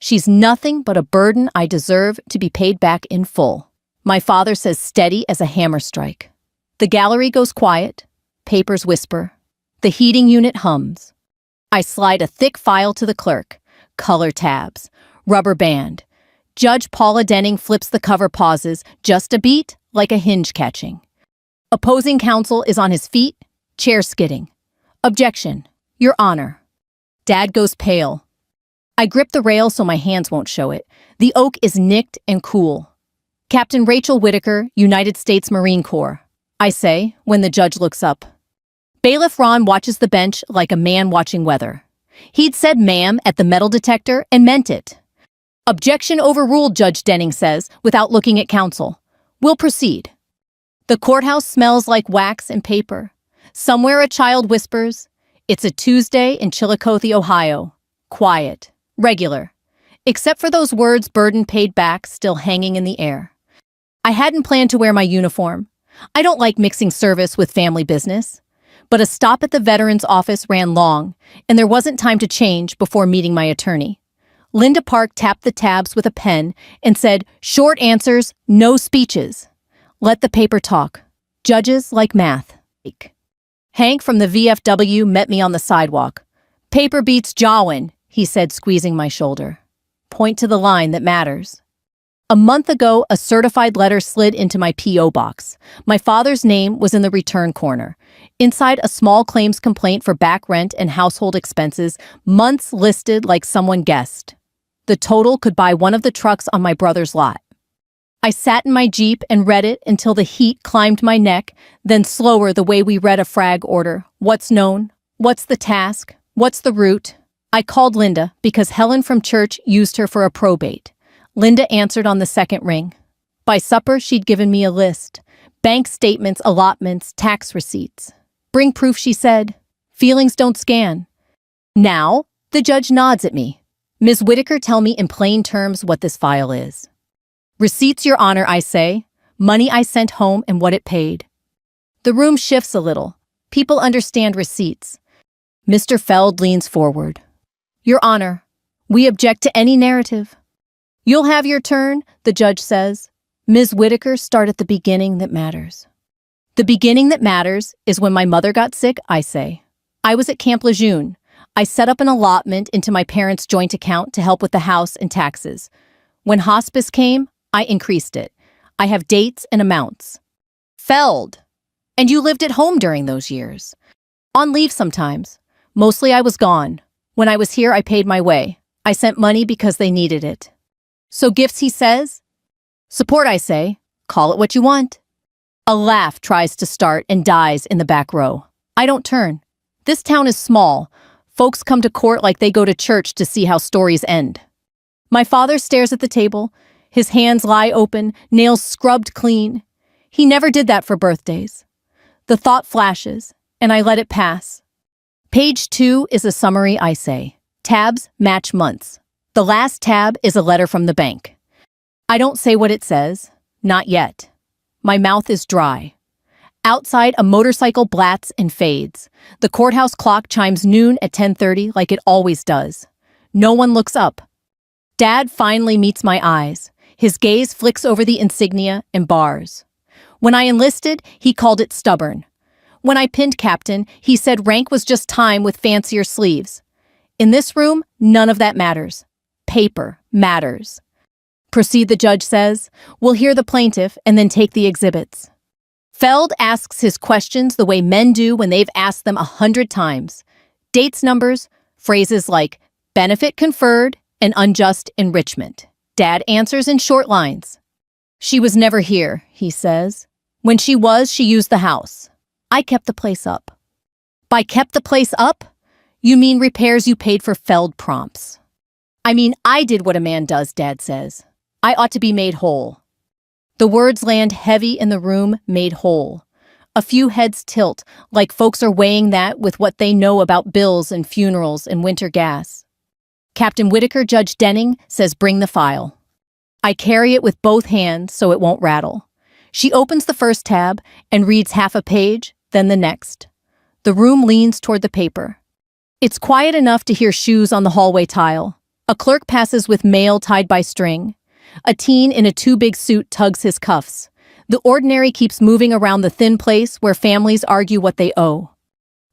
She's nothing but a burden I deserve to be paid back in full. My father says steady as a hammer strike. The gallery goes quiet. Papers whisper. The heating unit hums. I slide a thick file to the clerk. Color tabs. Rubber band. Judge Paula Denning flips the cover, pauses, just a beat, like a hinge catching. Opposing counsel is on his feet, chair skidding. Objection. Your Honor. Dad goes pale. I grip the rail so my hands won't show it. The oak is nicked and cool. Captain Rachel Whitaker, United States Marine Corps, I say, when the judge looks up. Bailiff Ron watches the bench like a man watching weather. He'd said ma'am at the metal detector and meant it. Objection overruled, Judge Denning says, without looking at counsel. We'll proceed. The courthouse smells like wax and paper. Somewhere a child whispers, "It's a Tuesday in Chillicothe, Ohio." Quiet. Regular. Except for those words burden paid back still hanging in the air. I hadn't planned to wear my uniform. I don't like mixing service with family business. But a stop at the veterans office ran long, and there wasn't time to change before meeting my attorney. Linda Park tapped the tabs with a pen and said, "Short answers, no speeches. Let the paper talk. Judges like math." Hank from the VFW met me on the sidewalk. "Paper beats jawin'," he said, squeezing my shoulder. "Point to the line that matters." A month ago, a certified letter slid into my P.O. box. My father's name was in the return corner. Inside, a small claims complaint for back rent and household expenses, months listed like someone guessed. The total could buy one of the trucks on my brother's lot. I sat in my Jeep and read it until the heat climbed my neck, then slower the way we read a frag order. What's known? What's the task? What's the route? I called Linda because Helen from church used her for a probate. Linda answered on the second ring. By supper, she'd given me a list. Bank statements, allotments, tax receipts. "Bring proof," she said. "Feelings don't scan." Now, the judge nods at me. "Ms. Whitaker, tell me in plain terms what this file is." "Receipts, Your Honor," I say. "Money I sent home and what it paid." The room shifts a little. People understand receipts. Mr. Feld leans forward. "Your Honor, we object to any narrative." "You'll have your turn," the judge says. "Ms. Whitaker, start at the beginning that matters." "The beginning that matters is when my mother got sick," I say. "I was at Camp Lejeune. I set up an allotment into my parents' joint account to help with the house and taxes. When hospice came, I increased it. I have dates and amounts." "Feld. And you lived at home during those years?" "On leave sometimes. Mostly I was gone. When I was here, I paid my way. I sent money because they needed it." "So gifts," he says. "Support," I say. "Call it what you want." A laugh tries to start and dies in the back row. I don't turn. This town is small. Folks come to court like they go to church to see how stories end. My father stares at the table. His hands lie open, nails scrubbed clean. He never did that for birthdays. The thought flashes, and I let it pass. Page 2 is a summary, I say. Tabs match months. The last tab is a letter from the bank. I don't say what it says. Not yet. My mouth is dry. Outside, a motorcycle blats and fades. The courthouse clock chimes noon at 10:30 like it always does. No one looks up. Dad finally meets my eyes. His gaze flicks over the insignia and bars. When I enlisted, he called it stubborn. When I pinned captain, he said rank was just time with fancier sleeves. In this room, none of that matters. Paper matters. "Proceed," the judge says. "We'll hear the plaintiff and then take the exhibits." Feld asks his questions the way men do when they've asked them 100 times. Dates, numbers, phrases like benefit conferred and unjust enrichment. Dad answers in short lines. "She was never here," he says. "When she was, she used the house. I kept the place up." By kept the place up, you mean repairs you paid for? Feld prompts. "I mean, I did what a man does," Dad says. "I ought to be made whole." The words land heavy in the room, made whole. A few heads tilt, like folks are weighing that with what they know about bills and funerals and winter gas. Captain Whitaker, Judge Denning, says bring the file. I carry it with both hands so it won't rattle. She opens the first tab and reads half a page, then the next. The room leans toward the paper. It's quiet enough to hear shoes on the hallway tile. A clerk passes with mail tied by string. A teen in a too-big suit tugs his cuffs. The ordinary keeps moving around the thin place where families argue what they owe.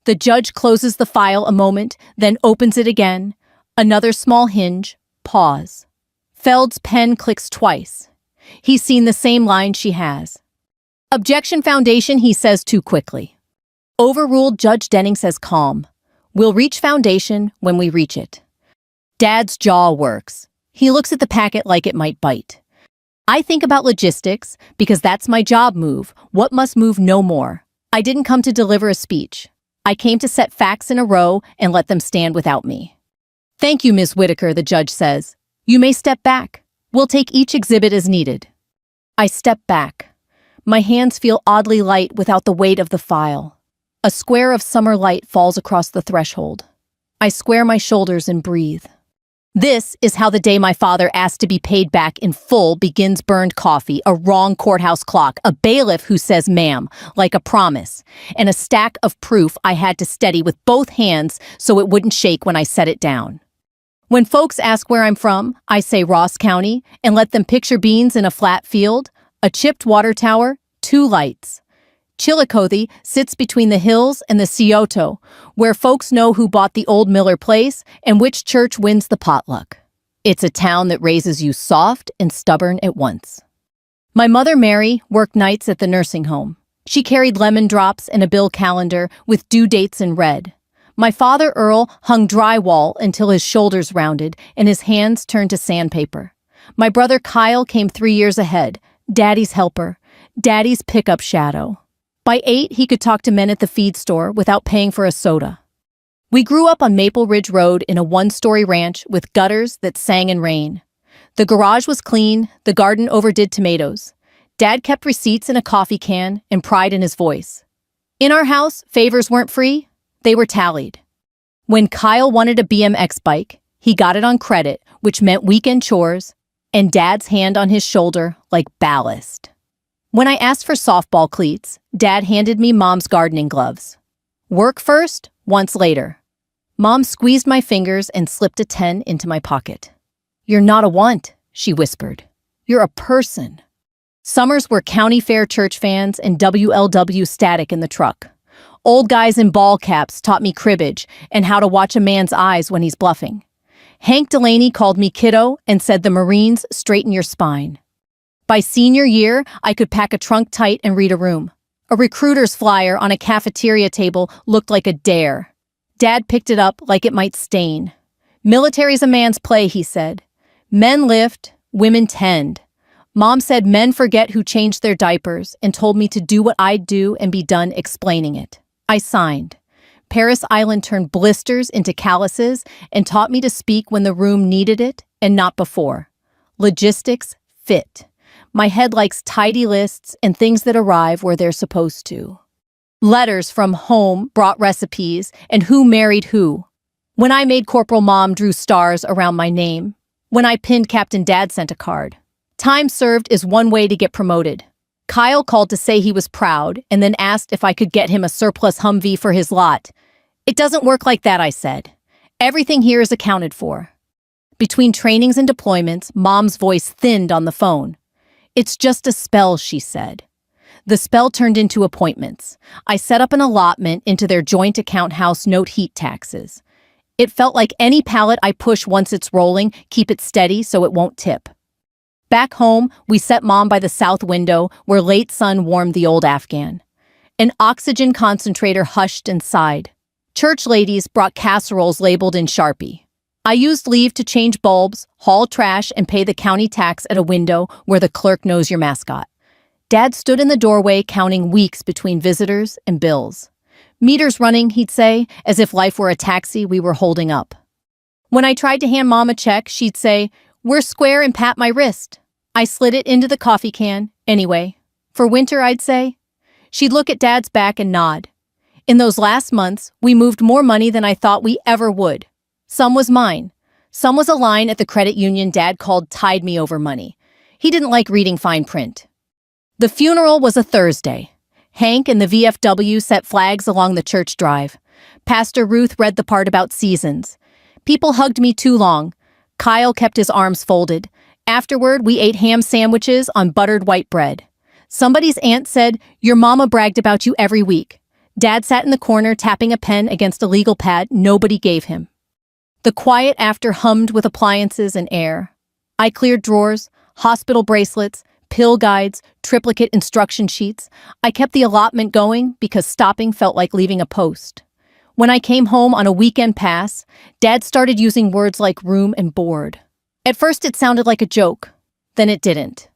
The judge closes the file a moment, then opens it again. Another small hinge. Pause. Feld's pen clicks twice. He's seen the same line she has. Objection foundation, he says too quickly. Overruled, Judge Denning says calm. We'll reach foundation when we reach it. Dad's jaw works. He looks at the packet like it might bite. I think about logistics because that's my job move. What must move no more. I didn't come to deliver a speech. I came to set facts in a row and let them stand without me. Thank you, Ms. Whitaker, the judge says. You may step back. We'll take each exhibit as needed. I step back. My hands feel oddly light without the weight of the file. A square of summer light falls across the threshold. I square my shoulders and breathe. This is how the day my father asked to be paid back in full begins: burned coffee, a wrong courthouse clock, a bailiff who says ma'am, like a promise, and a stack of proof I had to steady with both hands so it wouldn't shake when I set it down. When folks ask where I'm from, I say Ross County and let them picture beans in a flat field, a chipped water tower, 2 lights. Chillicothe sits between the hills and the Scioto, where folks know who bought the old Miller place and which church wins the potluck. It's a town that raises you soft and stubborn at once. My mother, Mary, worked nights at the nursing home. She carried lemon drops and a bill calendar with due dates in red. My father, Earl, hung drywall until his shoulders rounded and his hands turned to sandpaper. My brother Kyle came 3 years ahead, Daddy's helper, Daddy's pickup shadow. By 8, he could talk to men at the feed store without paying for a soda. We grew up on Maple Ridge Road in a 1-story ranch with gutters that sang in rain. The garage was clean, the garden overdid tomatoes. Dad kept receipts in a coffee can and pride in his voice. In our house, favors weren't free, they were tallied. When Kyle wanted a BMX bike, he got it on credit, which meant weekend chores, and Dad's hand on his shoulder like ballast. When I asked for softball cleats, Dad handed me Mom's gardening gloves. Work first, once later. Mom squeezed my fingers and slipped a 10 into my pocket. You're not a want, she whispered. You're a person. Summers were county fair church fans and WLW static in the truck. Old guys in ball caps taught me cribbage and how to watch a man's eyes when he's bluffing. Hank Delaney called me kiddo and said the Marines straighten your spine. By senior year, I could pack a trunk tight and read a room. A recruiter's flyer on a cafeteria table looked like a dare. Dad picked it up like it might stain. Military's a man's play, he said. Men lift, women tend. Mom said men forget who changed their diapers and told me to do what I'd do and be done explaining it. I signed. Paris Island turned blisters into calluses and taught me to speak when the room needed it and not before. Logistics fit. My head likes tidy lists and things that arrive where they're supposed to. Letters from home brought recipes and who married who. When I made Corporal, Mom drew stars around my name. When I pinned Captain, Dad sent a card. Time served is one way to get promoted. Kyle called to say he was proud and then asked if I could get him a surplus Humvee for his lot. It doesn't work like that, I said. Everything here is accounted for. Between trainings and deployments, Mom's voice thinned on the phone. It's just a spell, she said. The spell turned into appointments. I set up an allotment into their joint account house note heat taxes. It felt like any pallet I push once it's rolling, keep it steady so it won't tip. Back home, we set Mom by the south window where late sun warmed the old Afghan. An oxygen concentrator hushed and sighed. Church ladies brought casseroles labeled in Sharpie. I used leave to change bulbs, haul trash, and pay the county tax at a window where the clerk knows your mascot. Dad stood in the doorway counting weeks between visitors and bills. Meters running, he'd say, as if life were a taxi we were holding up. When I tried to hand Mom a check, she'd say, "We're square," and pat my wrist. I slid it into the coffee can, anyway. For winter, I'd say. She'd look at Dad's back and nod. In those last months, we moved more money than I thought we ever would. Some was mine. Some was a line at the credit union Dad called tide me over money. He didn't like reading fine print. The funeral was a Thursday. Hank and the VFW set flags along the church drive. Pastor Ruth read the part about seasons. People hugged me too long. Kyle kept his arms folded. Afterward, we ate ham sandwiches on buttered white bread. Somebody's aunt said, "Your mama bragged about you every week." Dad sat in the corner tapping a pen against a legal pad nobody gave him. The quiet after hummed with appliances and air. I cleared drawers, hospital bracelets, pill guides, triplicate instruction sheets. I kept the allotment going because stopping felt like leaving a post. When I came home on a weekend pass, Dad started using words like room and board. At first it sounded like a joke, then it didn't.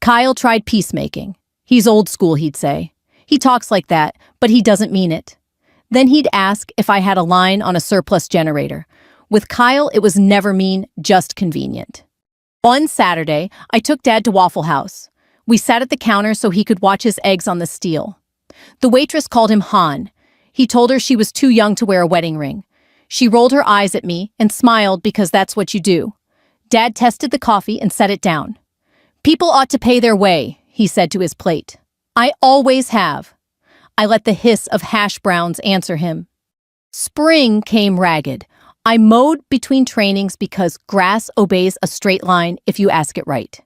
Kyle tried peacemaking. He's old school, he'd say. He talks like that, but he doesn't mean it. Then he'd ask if I had a line on a surplus generator. With Kyle, it was never mean, just convenient. On Saturday, I took Dad to Waffle House. We sat at the counter so he could watch his eggs on the steel. The waitress called him Han. He told her she was too young to wear a wedding ring. She rolled her eyes at me and smiled because that's what you do. Dad tested the coffee and set it down. "People ought to pay their way," he said to his plate. "I always have." I let the hiss of hash browns answer him. Spring came ragged. I mowed between trainings because grass obeys a straight line if you ask it right.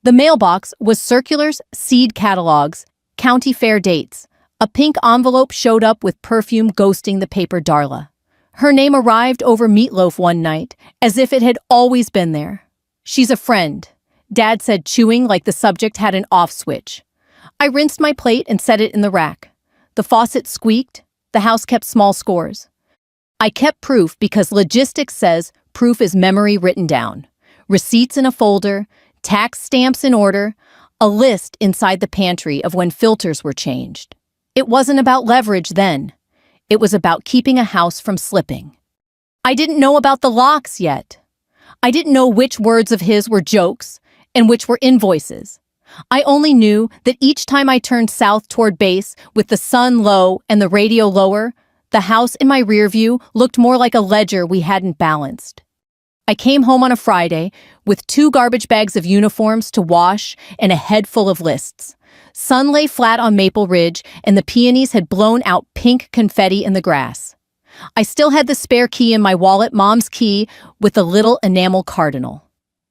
The mailbox was circulars, seed catalogs, county fair dates. A pink envelope showed up with perfume ghosting the paper Darla. Her name arrived over meatloaf one night, as if it had always been there. "She's a friend," Dad said, chewing like the subject had an off switch. I rinsed my plate and set it in the rack. The faucet squeaked. The house kept small scores. I kept proof because logistics says proof is memory written down. Receipts in a folder, tax stamps in order, a list inside the pantry of when filters were changed. It wasn't about leverage then. It was about keeping a house from slipping. I didn't know about the locks yet. I didn't know which words of his were jokes and which were invoices. I only knew that each time I turned south toward base with the sun low and the radio lower, the house in my rear view looked more like a ledger we hadn't balanced. I came home on a Friday with 2 garbage bags of uniforms to wash and a head full of lists. Sun lay flat on Maple Ridge, and the peonies had blown out pink confetti in the grass. I still had the spare key in my wallet, Mom's key, with the little enamel cardinal.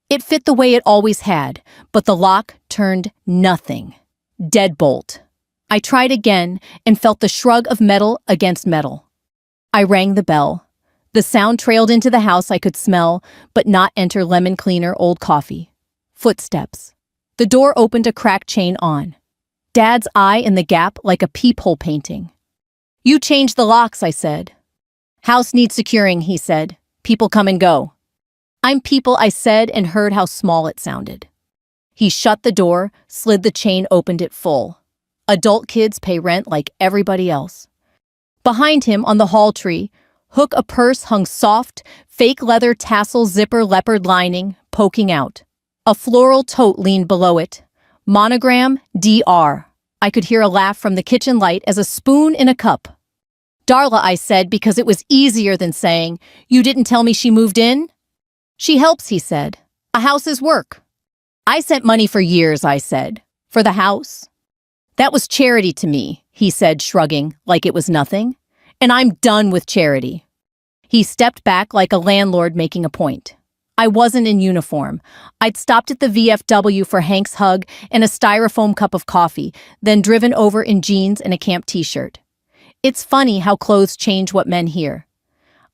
It fit the way it always had, but the lock turned nothing. Deadbolt. I tried again and felt the shrug of metal against metal. I rang the bell. The sound trailed into the house I could smell, but not enter lemon cleaner old coffee. Footsteps. The door opened a cracked chain on. Dad's eye in the gap like a peephole painting. "You changed the locks," I said. "House needs securing," he said. "People come and go." "I'm people," I said, and heard how small it sounded. He shut the door, slid the chain, opened it full. Adult kids pay rent like everybody else. Behind him, on the hall tree, hook a purse hung soft, fake leather tassel zipper leopard lining, poking out. A floral tote leaned below it. Monogram, DR. I could hear a laugh from the kitchen light as a spoon in a cup. "Darla," I said, because it was easier than saying, "You didn't tell me she moved in?" "She helps," he said. "A house is work." "I sent money for years," I said. "For the house?" "That was charity to me," he said, shrugging like it was nothing. "And I'm done with charity." He stepped back like a landlord making a point. I wasn't in uniform. I'd stopped at the VFW for Hank's hug and a styrofoam cup of coffee, then driven over in jeans and a camp t-shirt. It's funny how clothes change what men hear.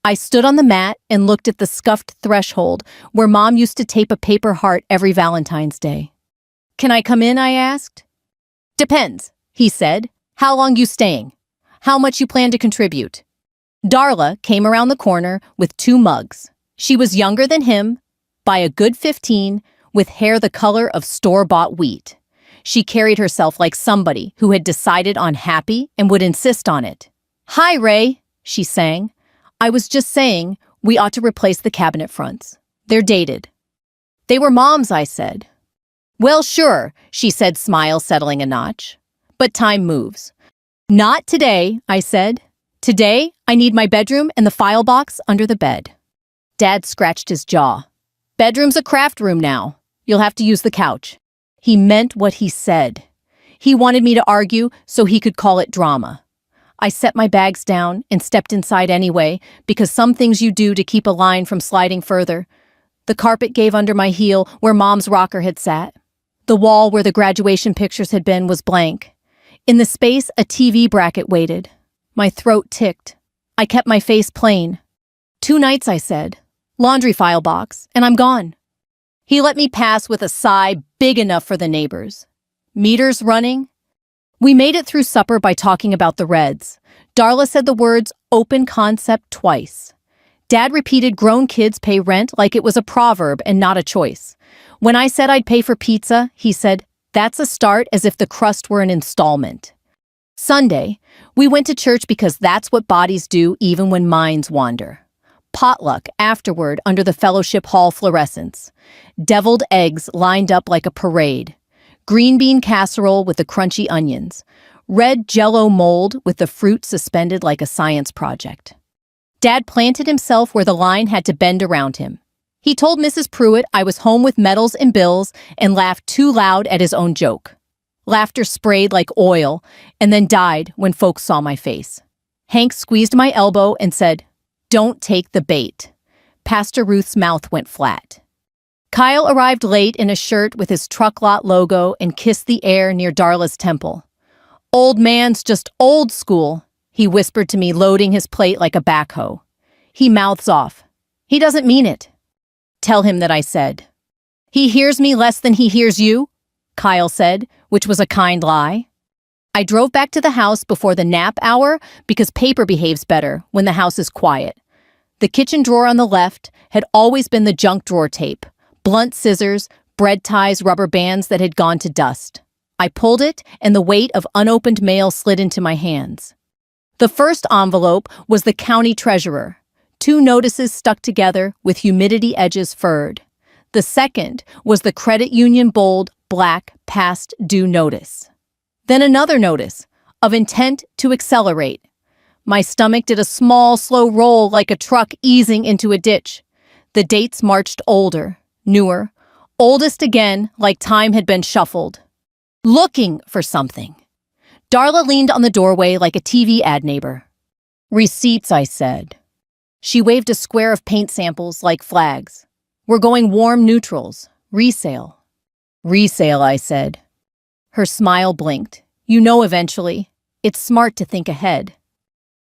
I stood on the mat and looked at the scuffed threshold where Mom used to tape a paper heart every Valentine's Day. "Can I come in?" I asked. "Depends," he said. "How long you staying? How much you plan to contribute?" Darla came around the corner with 2 mugs. She was younger than him, by a good 15, with hair the color of store-bought wheat. She carried herself like somebody who had decided on happy and would insist on it. "Hi, Ray," she sang. "I was just saying we ought to replace the cabinet fronts. They're dated." "They were Mom's," I said. "Well, sure," she said, smile settling a notch. "But time moves." "Not today," I said. "Today, I need my bedroom and the file box under the bed." Dad scratched his jaw. "Bedroom's a craft room now. You'll have to use the couch." He meant what he said. He wanted me to argue so he could call it drama. I set my bags down and stepped inside anyway, because some things you do to keep a line from sliding further. The carpet gave under my heel where Mom's rocker had sat. The wall where the graduation pictures had been was blank. In the space, a TV bracket waited. My throat ticked. I kept my face plain. 2 nights, I said. Laundry file box, and I'm gone. He let me pass with a sigh big enough for the neighbors. Meters running? We made it through supper by talking about the Reds. Darla said the words open concept twice. Dad repeated grown kids pay rent like it was a proverb and not a choice. When I said I'd pay for pizza, he said, that's a start, as if the crust were an installment. Sunday, we went to church because that's what bodies do even when minds wander. Potluck afterward under the fellowship hall fluorescents. Deviled eggs lined up like a parade. Green bean casserole with the crunchy onions. Red Jell-O mold with the fruit suspended like a science project. Dad planted himself where the line had to bend around him. He told Mrs. Pruitt I was home with medals and bills and laughed too loud at his own joke. Laughter sprayed like oil and then died when folks saw my face. Hank squeezed my elbow and said, don't take the bait. Pastor Ruth's mouth went flat. Kyle arrived late in a shirt with his truck lot logo and kissed the air near Darla's temple. Old man's just old school, he whispered to me, loading his plate like a backhoe. He mouths off. He doesn't mean it. Tell him that I said. He hears me less than he hears you, Kyle said, which was a kind lie. I drove back to the house before the nap hour because paper behaves better when the house is quiet. The kitchen drawer on the left had always been the junk drawer tape, blunt scissors, bread ties, rubber bands that had gone to dust. I pulled it, and the weight of unopened mail slid into my hands. The first envelope was the county treasurer, 2 notices stuck together with humidity edges furred. The second was the credit union bold, black, past due notice. Then another notice of intent to accelerate. My stomach did a small, slow roll like a truck easing into a ditch. The dates marched older, newer, oldest again like time had been shuffled. Looking for something. Darla leaned on the doorway like a TV ad neighbor. Receipts, I said. She waved a square of paint samples like flags. We're going warm neutrals. Resale. Resale, I said. Her smile blinked. You know eventually. It's smart to think ahead.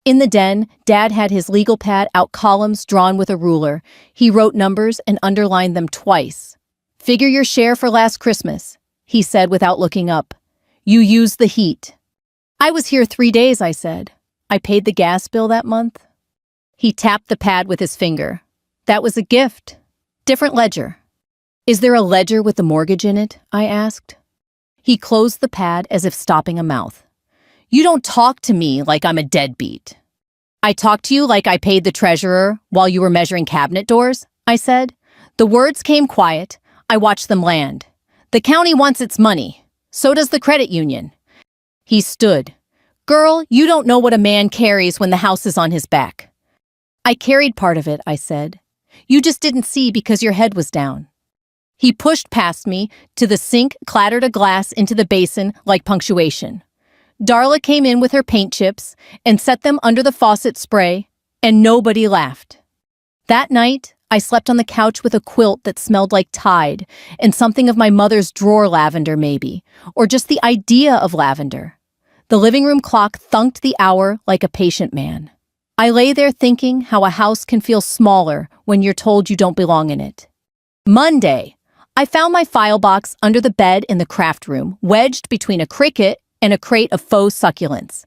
In the den, Dad had his legal pad out, columns drawn with a ruler. He wrote numbers and underlined them twice. Figure your share for last Christmas, he said without looking up. You used the heat. I was here 3 days, I said. I paid the gas bill that month. He tapped the pad with his finger. That was a gift. Different ledger. Is there a ledger with the mortgage in it? I asked. He closed the pad as if stopping a mouth. You don't talk to me like I'm a deadbeat. I talk to you like I paid the treasurer while you were measuring cabinet doors, I said. The words came quiet. I watched them land. The county wants its money. So does the credit union. He stood. Girl, you don't know what a man carries when the house is on his back. I carried part of it, I said. You just didn't see because your head was down. He pushed past me to the sink, clattered a glass into the basin like punctuation. Darla came in with her paint chips and set them under the faucet spray, and nobody laughed. That night, I slept on the couch with a quilt that smelled like Tide and something of my mother's drawer lavender maybe, or just the idea of lavender. The living room clock thunked the hour like a patient man. I lay there thinking how a house can feel smaller when you're told you don't belong in it. Monday, I found my file box under the bed in the craft room, wedged between a Cricut and a crate of faux succulents.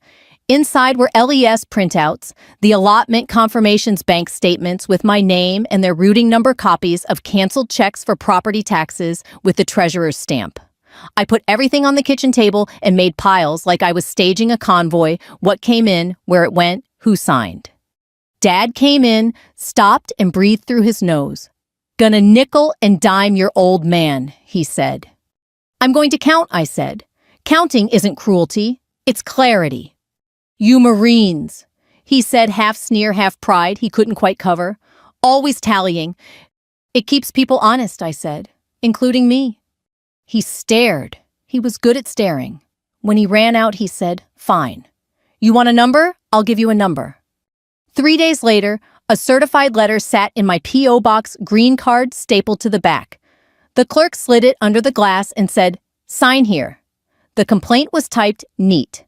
Inside were LES printouts, the allotment confirmations bank statements with my name and their routing number copies of canceled checks for property taxes with the treasurer's stamp. I put everything on the kitchen table and made piles like I was staging a convoy, what came in, where it went, who signed. Dad came in, stopped, and breathed through his nose. Gonna nickel and dime your old man, he said. I'm going to count, I said. Counting isn't cruelty, it's clarity. You Marines, he said, half sneer, half pride he couldn't quite cover. Always tallying. It keeps people honest, I said, including me. He stared. He was good at staring. When he ran out, he said, fine. You want a number? I'll give you a number. 3 days later, A certified letter sat in my P.O. box, green card stapled to the back. The clerk slid it under the glass and said, "Sign here." The complaint was typed neat.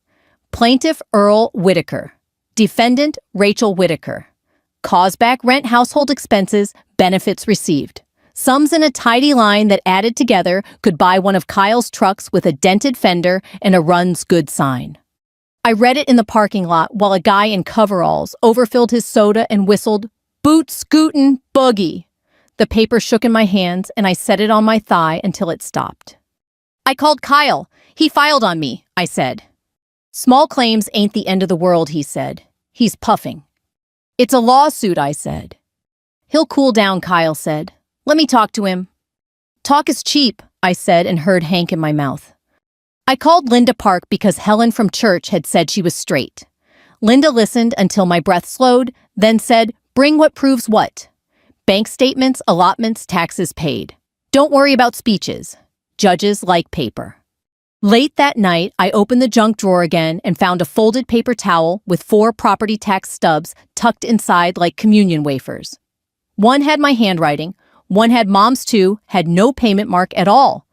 Plaintiff Earl Whitaker. Defendant Rachel Whitaker. Cause back rent, household expenses, benefits received. Sums in a tidy line that added together could buy one of Kyle's trucks with a dented fender and a runs good sign. I read it in the parking lot while a guy in coveralls overfilled his soda and whistled, "Boot scootin' boogie." The paper shook in my hands and I set it on my thigh until it stopped. "I called Kyle. He filed on me," I said. "Small claims ain't the end of the world," he said. He's puffing. "It's a lawsuit," I said. "He'll cool down," Kyle said. "Let me talk to him." "Talk is cheap," I said and heard Hank in my mouth. I called Linda Park because Helen from church had said she was straight. Linda listened until my breath slowed, then said, "Bring what proves what. Bank statements, allotments, taxes paid. Don't worry about speeches. Judges like paper." Late that night, I opened the junk drawer again and found a folded paper towel with 4 property tax stubs tucked inside like communion wafers. One had my handwriting, one had Mom's too, had no payment mark at all.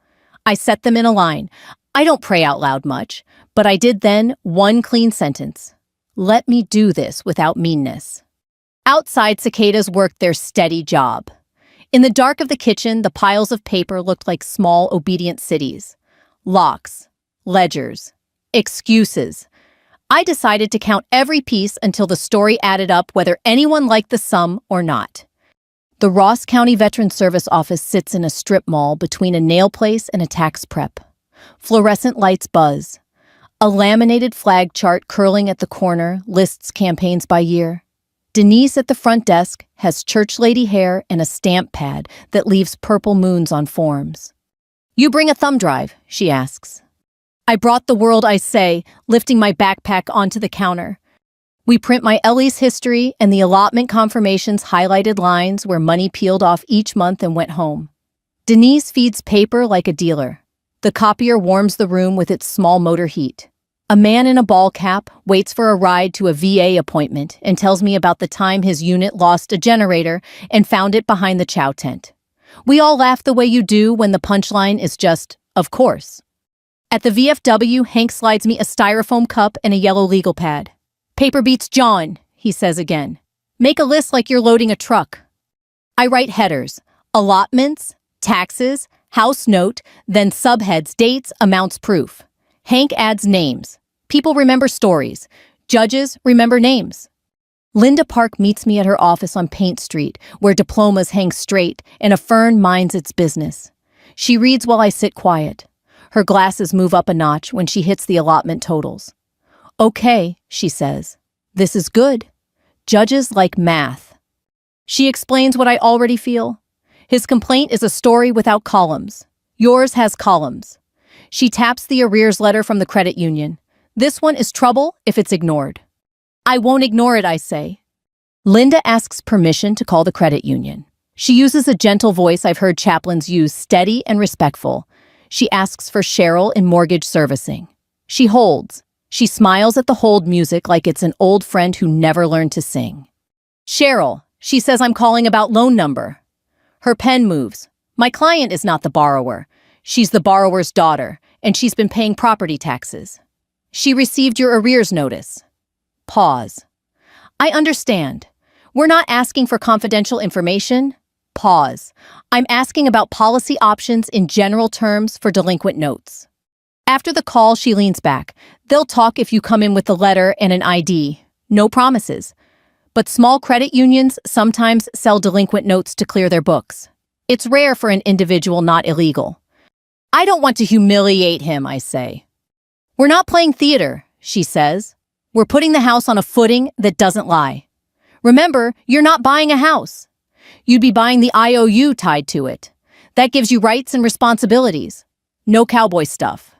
I set them in a line. I don't pray out loud much, but I did then, one clean sentence. Let me do this without meanness. Outside, cicadas worked their steady job. In the dark of the kitchen, the piles of paper looked like small, obedient cities. Locks, ledgers, excuses. I decided to count every piece until the story added up, whether anyone liked the sum or not. The Ross County Veteran Service Office sits in a strip mall between a nail place and a tax prep. Fluorescent lights buzz. A laminated flag chart curling at the corner lists campaigns by year. Denise at the front desk has church lady hair and a stamp pad that leaves purple moons on forms. "You bring a thumb drive?" she asks. I brought the world, I say, lifting my backpack onto the counter. We print my Ellie's history and the allotment confirmations, highlighted lines where money peeled off each month and went home. Denise feeds paper like a dealer. The copier warms the room with its small motor heat. A man in a ball cap waits for a ride to a VA appointment and tells me about the time his unit lost a generator and found it behind the chow tent. We all laugh the way you do when the punchline is just, "Of course." At the VFW, Hank slides me a styrofoam cup and a yellow legal pad. "Paper beats John," he says again. "Make a list like you're loading a truck." I write headers, allotments, taxes, house note, then subheads, dates, amounts, proof. Hank adds names. People remember stories. Judges remember names. Linda Park meets me at her office on Paint Street, where diplomas hang straight and a fern minds its business. She reads while I sit quiet. Her glasses move up a notch when she hits the allotment totals. "Okay," she says. "This is good. Judges like math." She explains what I already feel. His complaint is a story without columns. Yours has columns. She taps the arrears letter from the credit union. This one is trouble if it's ignored. "I won't ignore it," I say. Linda asks permission to call the credit union. She uses a gentle voice I've heard chaplains use, steady and respectful. She asks for Cheryl in mortgage servicing. She holds. She smiles at the hold music like it's an old friend who never learned to sing. "Cheryl," she says, "I'm calling about loan number." Her pen moves. My client is not the borrower. She's the borrower's daughter, and she's been paying property taxes. "She received your arrears notice." Pause. "I understand. We're not asking for confidential information." Pause. "I'm asking about policy options in general terms for delinquent notes." After the call, she leans back. "They'll talk if you come in with the letter and an ID. No promises. But small credit unions sometimes sell delinquent notes to clear their books. It's rare for an individual not illegal." "I don't want to humiliate him," I say. "We're not playing theater," she says. "We're putting the house on a footing that doesn't lie. Remember, you're not buying a house. You'd be buying the IOU tied to it. That gives you rights and responsibilities. No cowboy stuff."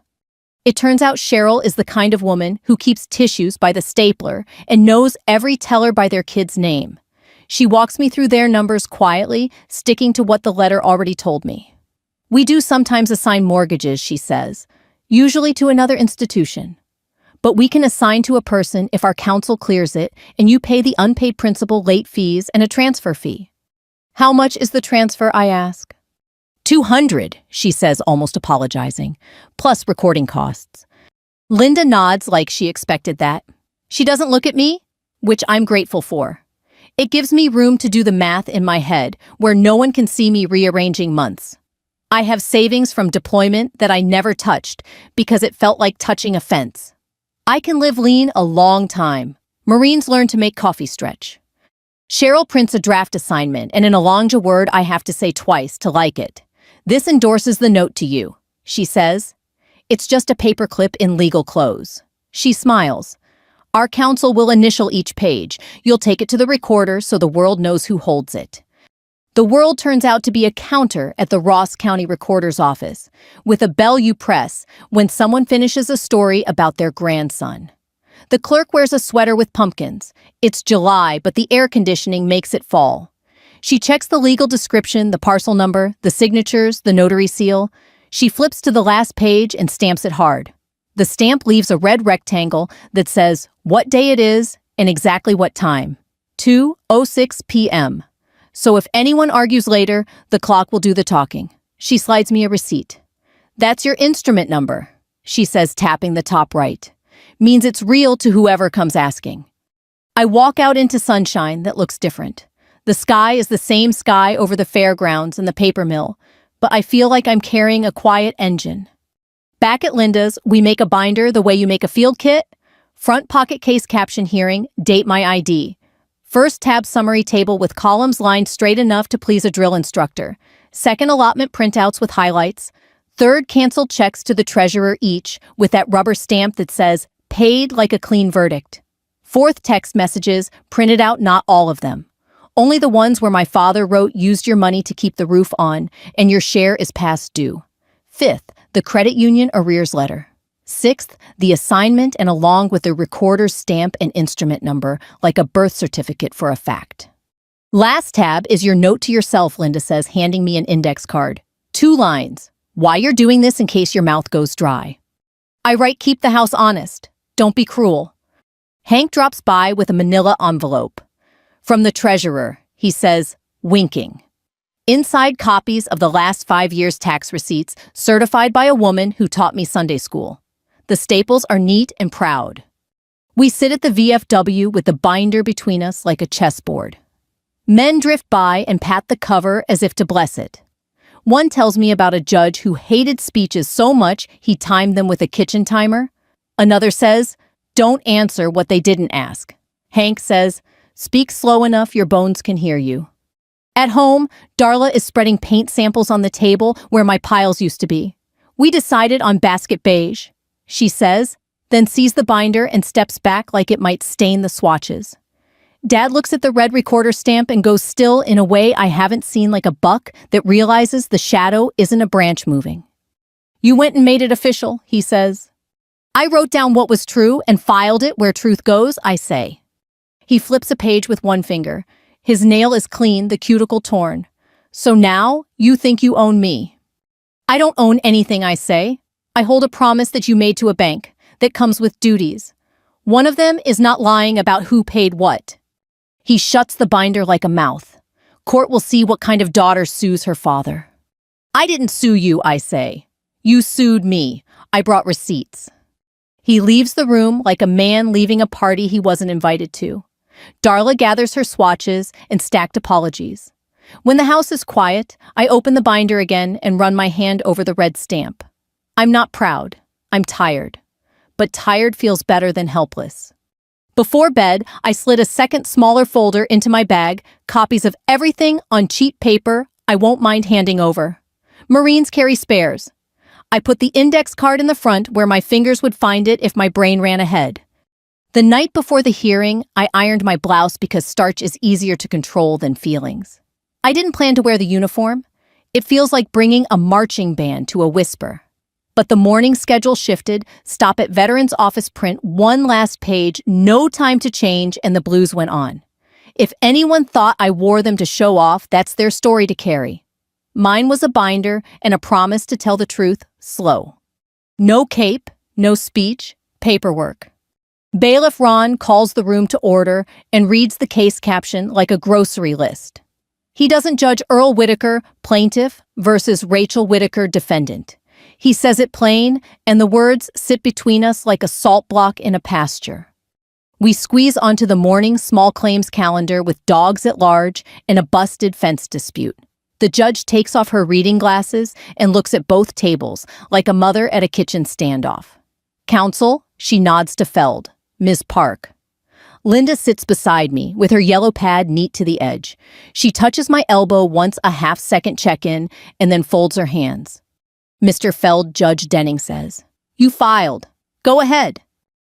It turns out Cheryl is the kind of woman who keeps tissues by the stapler and knows every teller by their kid's name. She walks me through their numbers quietly, sticking to what the letter already told me. "We do sometimes assign mortgages," she says, "usually to another institution. but we can assign to a person if our counsel clears it and you pay the unpaid principal, late fees, and a transfer fee. How much is the transfer, I ask. 200, she says, almost apologizing, plus recording costs. Linda nods like she expected that. She doesn't look at me, which I'm grateful for. It gives me room to do the math in my head, where no one can see me rearranging months. I have savings from deployment that I never touched because it felt like touching a fence. I can live lean a long time. Marines learn to make coffee stretch. Cheryl prints a draft assignment, and in a longa word I have to say twice to like it. This endorses the note to you, she says. It's just a paperclip in legal clothes. She smiles. Our counsel will initial each page. You'll take it to the recorder so the world knows who holds it. The world turns out to be a counter at the Ross County Recorder's office, with a bell you press when someone finishes a story about their grandson. The clerk wears a sweater with pumpkins. It's July, but the air conditioning makes it fall. She checks the legal description, the parcel number, the signatures, the notary seal. She flips to the last page and stamps it hard. The stamp leaves a red rectangle that says what day it is and exactly what time. 2:06 p.m. So if anyone argues later, the clock will do the talking. She slides me a receipt. That's your instrument number, she says, tapping the top right. Means it's real to whoever comes asking. I walk out into sunshine that looks different. The sky is the same sky over the fairgrounds and the paper mill, but I feel like I'm carrying a quiet engine. Back at Linda's, we make a binder the way you make a field kit. Front pocket case caption hearing, date my ID. First tab summary table with columns lined straight enough to please a drill instructor. Second allotment printouts with highlights. Third canceled checks to the treasurer each with that rubber stamp that says, paid like a clean verdict. Fourth text messages, printed out not all of them. Only the ones where my father wrote used your money to keep the roof on and your share is past due. Fifth, the credit union arrears letter. Sixth, the assignment and along with the recorder's stamp and instrument number, like a birth certificate for a fact. Last tab is your note to yourself, Linda says, handing me an index card. 2 lines. Why you're doing this in case your mouth goes dry. I write, keep the house honest. Don't be cruel. Hank drops by with a manila envelope. From the treasurer, he says, winking. Inside copies of the last 5 years' tax receipts, certified by a woman who taught me Sunday school. The staples are neat and proud. We sit at the VFW with the binder between us like a chessboard. Men drift by and pat the cover as if to bless it. One tells me about a judge who hated speeches so much he timed them with a kitchen timer. Another says, don't answer what they didn't ask. Hank says, speak slow enough your bones can hear you. At home, Darla is spreading paint samples on the table where my piles used to be. We decided on basket beige, she says, then sees the binder and steps back like it might stain the swatches. Dad looks at the red recorder stamp and goes still in a way I haven't seen, like a buck that realizes the shadow isn't a branch moving. You went and made it official, he says. I wrote down what was true and filed it where truth goes, I say. He flips a page with one finger. His nail is clean, the cuticle torn. So now you think you own me. I don't own anything, I say. I hold a promise that you made to a bank that comes with duties. One of them is not lying about who paid what. He shuts the binder like a mouth. Court will see what kind of daughter sues her father. I didn't sue you, I say. You sued me. I brought receipts. He leaves the room like a man leaving a party he wasn't invited to. Darla gathers her swatches and stacked apologies. When the house is quiet, I open the binder again and run my hand over the red stamp. I'm not proud. I'm tired. But tired feels better than helpless. Before bed, I slid a second smaller folder into my bag, copies of everything on cheap paper I won't mind handing over. Marines carry spares. I put the index card in the front where my fingers would find it if my brain ran ahead. The night before the hearing, I ironed my blouse because starch is easier to control than feelings. I didn't plan to wear the uniform. It feels like bringing a marching band to a whisper. But the morning schedule shifted, stop at Veterans Office print, one last page, no time to change, and the blues went on. If anyone thought I wore them to show off, that's their story to carry. Mine was a binder and a promise to tell the truth, slow. No cape, no speech, Paperwork. Bailiff Ron calls the room to order and reads the case caption like a grocery list. He doesn't judge Earl Whitaker, plaintiff, versus Rachel Whitaker, defendant. He says it plain, and the words sit between us like a salt block in a pasture. We squeeze onto the morning small claims calendar with dogs at large and a busted fence dispute. The judge takes off her reading glasses and looks at both tables like a mother at a kitchen standoff. Counsel, she nods to Feld. Ms. Park. Linda sits beside me with her yellow pad neat to the edge. She touches my elbow once a half-second check-in and then folds her hands. Mr. Feld, Judge Denning says. You filed. Go ahead.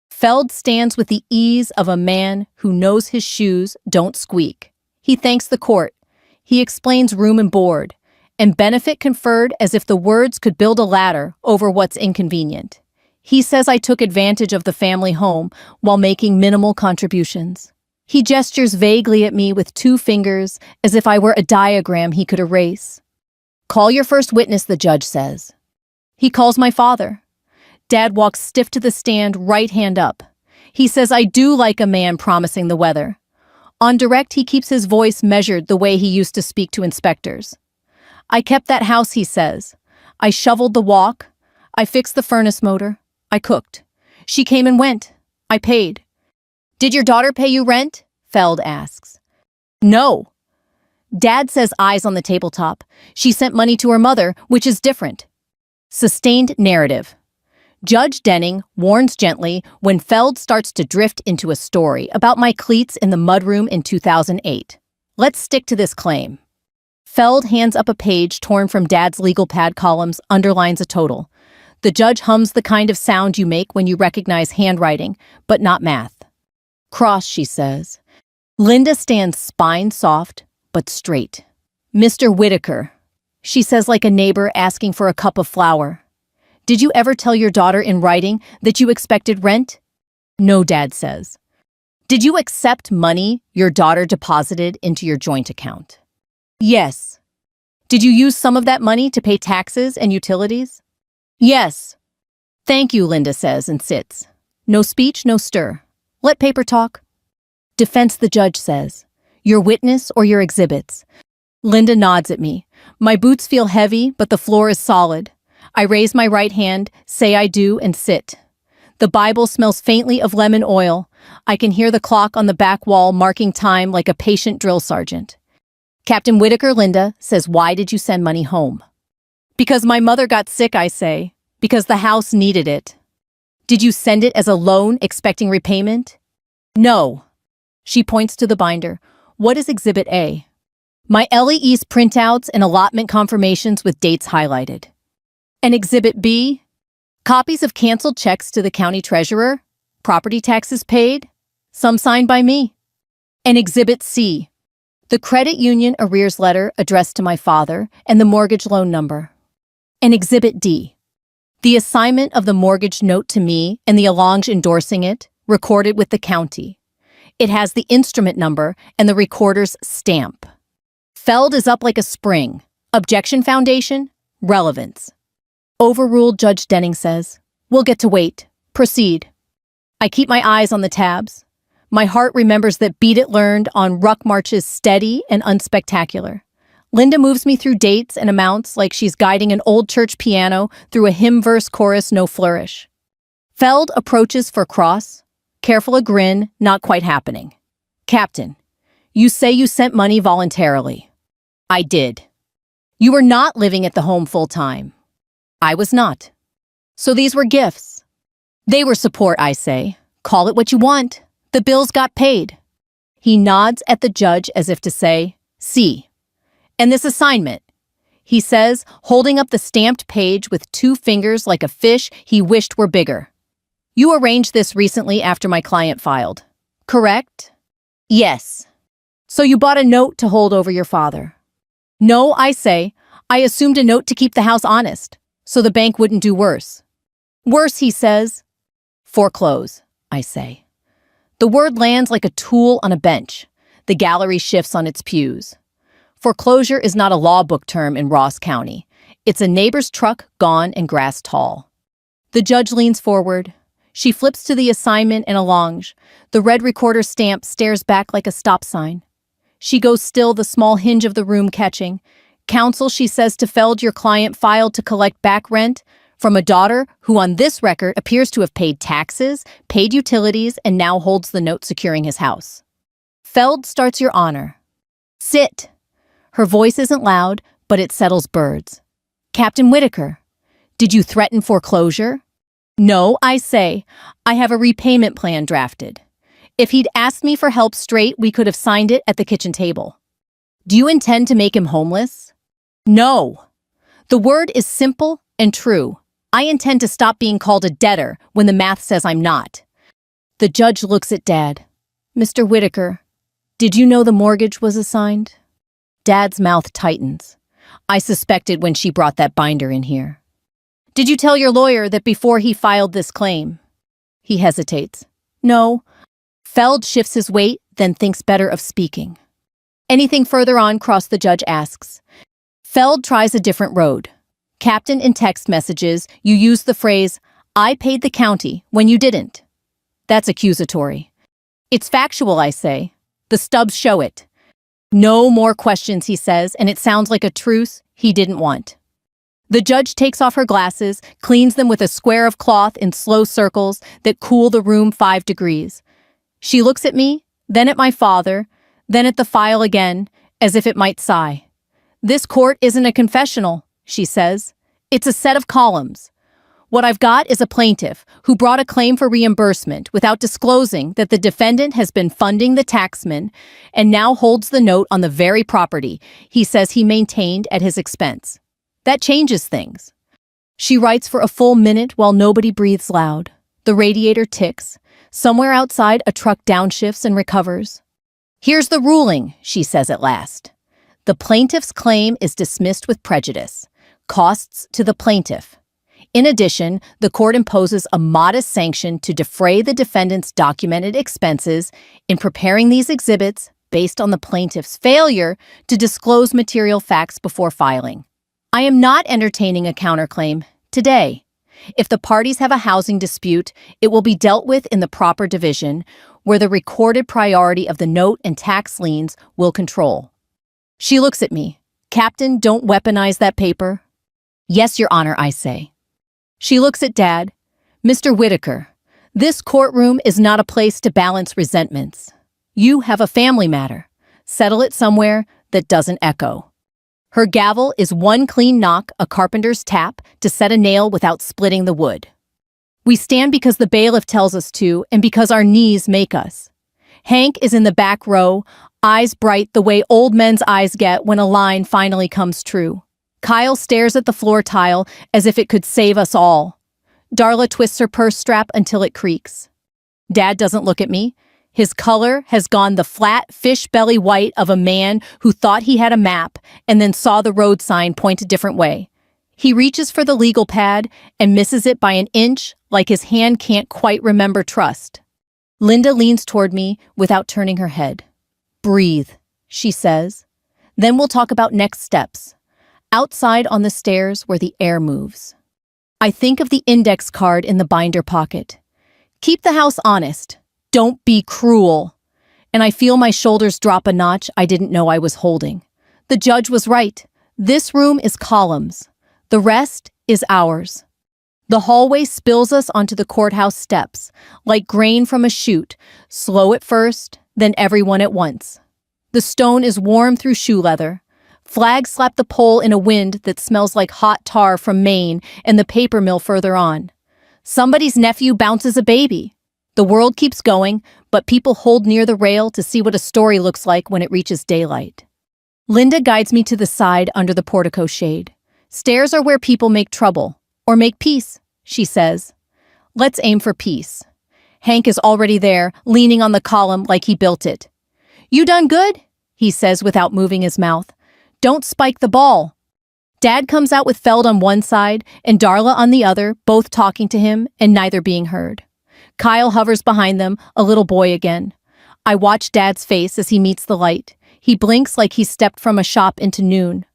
Feld stands with the ease of a man who knows his shoes don't squeak. He thanks the court. He explains room and board, and benefit conferred as if the words could build a ladder over what's inconvenient. He says I took advantage of the family home while making minimal contributions. He gestures vaguely at me with 2 fingers as if I were a diagram he could erase. Call your first witness, the judge says. He calls my father. Dad walks stiff to the stand, right hand up. He says I do like a man promising the weather. On direct, he keeps his voice measured the way he used to speak to inspectors. I kept that house, he says. I shoveled the walk. I fixed the furnace motor. I cooked. She came and went. I paid. Did your daughter pay you rent? Feld asks. No. Dad says eyes on the tabletop. She sent money to her mother, which is different. Sustained narrative. Judge Denning warns gently when Feld starts to drift into a story about my cleats in the mudroom in 2008. Let's stick to this claim. Feld hands up a page torn from Dad's legal pad columns, underlines a total. The judge hums the kind of sound you make when you recognize handwriting, but not math. Cross, she says. Linda stands spine soft, but straight. Mr. Whitaker, she says like a neighbor asking for a cup of flour. Did you ever tell your daughter in writing that you expected rent? No, Dad says. Did you accept money your daughter deposited into your joint account? Yes. Did you use some of that money to pay taxes and utilities? Yes. Thank you, Linda says and sits. No speech, no stir. Let paper talk. Defense, the judge says. Your witness or your exhibits? Linda nods at me. My boots feel heavy, but the floor is solid. I raise my right hand, say I do, and sit. The Bible smells faintly of lemon oil. I can hear the clock on the back wall marking time like a patient drill sergeant. Captain Whitaker, Linda says, why did you send money home? Because my mother got sick, I say. Because the house needed it. Did you send it as a loan, expecting repayment? No. She points to the binder. What is Exhibit A? My LEE's printouts and allotment confirmations with dates highlighted. And Exhibit B? Copies of canceled checks to the county treasurer, property taxes paid, some signed by me. And Exhibit C? The credit union arrears letter addressed to my father and the mortgage loan number. And Exhibit D? The assignment of the mortgage note to me and the allonge endorsing it, recorded with the county. It has the instrument number and the recorder's stamp. Feld is up like a spring. Objection foundation, relevance. Overruled, Judge Denning says. We'll get to wait. Proceed. I keep my eyes on the tabs. My heart remembers that Beat It learned on ruck marches steady and unspectacular. Linda moves me through dates and amounts like she's guiding an old church piano through a hymn verse chorus no flourish. Feld approaches for cross. Careful a grin, not quite happening. Captain, you say you sent money voluntarily. I did. You were not living at the home full-time. I was not. So these were gifts. They were support, I say. Call it what you want. The bills got paid. He nods at the judge as if to say, see. And this assignment, he says, holding up the stamped page with 2 fingers like a fish he wished were bigger. You arranged this recently after my client filed, correct? Yes. So you bought a note to hold over your father? No, I say. I assumed a note to keep the house honest, so the bank wouldn't do worse. Worse, he says. Foreclose, I say. The word lands like a tool on a bench. The gallery shifts on its pews. Foreclosure is not a law book term in Ross County. It's a neighbor's truck gone and grass tall. The judge leans forward. She flips to the assignment and allonge. The red recorder stamp stares back like a stop sign. She goes still, the small hinge of the room catching. Counsel, she says to Feld, your client filed to collect back rent from a daughter who on this record appears to have paid taxes, paid utilities, and now holds the note securing his house. Feld starts, Your Honor. Sit. Her voice isn't loud, but it settles birds. Captain Whitaker, did you threaten foreclosure? No, I say. I have a repayment plan drafted. If he'd asked me for help straight, we could have signed it at the kitchen table. Do you intend to make him homeless? No. The word is simple and true. I intend to stop being called a debtor when the math says I'm not. The judge looks at Dad. Mr. Whitaker, did you know the mortgage was assigned? Dad's mouth tightens. I suspected when she brought that binder in here. Did you tell your lawyer that before he filed this claim? He hesitates. No. Feld shifts his weight, then thinks better of speaking. Anything further on, Cross, the judge asks. Feld tries a different road. Captain, in text messages, you use the phrase, I paid the county, when you didn't. That's accusatory. It's factual, I say. The stubs show it. No more questions, he says, and it sounds like a truce he didn't want. The judge takes off her glasses, cleans them with a square of cloth in slow circles that cool the room 5 degrees. She looks at me, then at my father, then at the file again, as if it might sigh. This court isn't a confessional, she says. It's a set of columns. What I've got is a plaintiff who brought a claim for reimbursement without disclosing that the defendant has been funding the taxman and now holds the note on the very property he says he maintained at his expense. That changes things. She writes for a full minute while nobody breathes loud. The radiator ticks. Somewhere outside, a truck downshifts and recovers. Here's the ruling, she says at last. The plaintiff's claim is dismissed with prejudice. Costs to the plaintiff. In addition, the court imposes a modest sanction to defray the defendant's documented expenses in preparing these exhibits based on the plaintiff's failure to disclose material facts before filing. I am not entertaining a counterclaim today. If the parties have a housing dispute, it will be dealt with in the proper division, where the recorded priority of the note and tax liens will control. She looks at me. Captain, don't weaponize that paper. Yes, Your Honor, I say. She looks at Dad. Mr. Whitaker, this courtroom is not a place to balance resentments. You have a family matter. Settle it somewhere that doesn't echo. Her gavel is one clean knock, a carpenter's tap, to set a nail without splitting the wood. We stand because the bailiff tells us to, and because our knees make us. Hank is in the back row, eyes bright the way old men's eyes get when a line finally comes true. Kyle stares at the floor tile as if it could save us all. Darla twists her purse strap until it creaks. Dad doesn't look at me. His color has gone the flat fish belly white of a man who thought he had a map and then saw the road sign point a different way. He reaches for the legal pad and misses it by an inch, like his hand can't quite remember trust. Linda leans toward me without turning her head. Breathe, she says. Then we'll talk about next steps. Outside on the stairs where the air moves. I think of the index card in the binder pocket. Keep the house honest. Don't be cruel. And I feel my shoulders drop a notch I didn't know I was holding. The judge was right. This room is columns. The rest is ours. The hallway spills us onto the courthouse steps, like grain from a chute, slow at first, then everyone at once. The stone is warm through shoe leather. Flags slap the pole in a wind that smells like hot tar from Maine and the paper mill further on. Somebody's nephew bounces a baby. The world keeps going, but people hold near the rail to see what a story looks like when it reaches daylight. Linda guides me to the side under the portico shade. Stairs are where people make trouble, or make peace, she says. Let's aim for peace. Hank is already there, leaning on the column like he built it. You done good, he says without moving his mouth. Don't spike the ball. Dad comes out with Feld on one side and Darla on the other, both talking to him and neither being heard. Kyle hovers behind them, a little boy again. I watch Dad's face as he meets the light. He blinks like he stepped from a shop into noon.